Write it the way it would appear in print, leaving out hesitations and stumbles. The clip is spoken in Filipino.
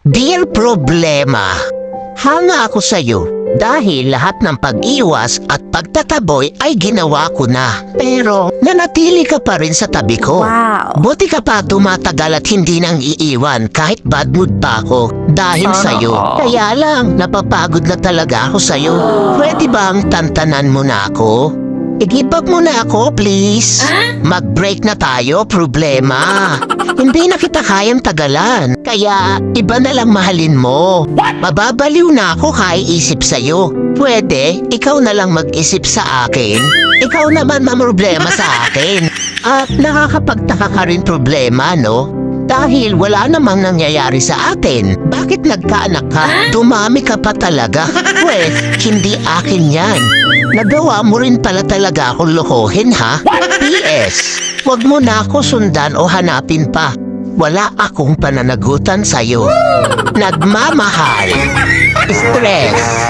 Dear Problema, hanga ako sa'yo dahil lahat ng pag-iwas at pagtataboy ay ginawa ko na. Pero nanatili ka pa rin sa tabi ko. Wow. Buti ka pa tumatagal at hindi nang iiwan kahit bad mood pa ako dahil sa'yo. Kaya lang, napapagod na talaga ako sa'yo. Pwede bang tantanan mo na ako? I-give up mo na ako, please. Mag-break na tayo, problema. Hindi na kita kayang tagalan. Kaya, iba na lang mahalin mo. Mababaliw na ako kaiisip sa'yo. Pwede, ikaw na lang mag-isip sa akin. Ikaw naman mamroblema sa akin. At nakakapagtaka ka rin problema, no? Dahil wala namang nangyayari sa atin. Bakit nagkaanak ka? Dumami ka pa talaga. Pwes, hindi akin yan. Nagawa mo rin pala talaga akong lokohin, ha? P.S. Huwag mo na ako sundan o hanapin pa. Wala akong pananagutan sa'yo. Nagmamahal. Stress.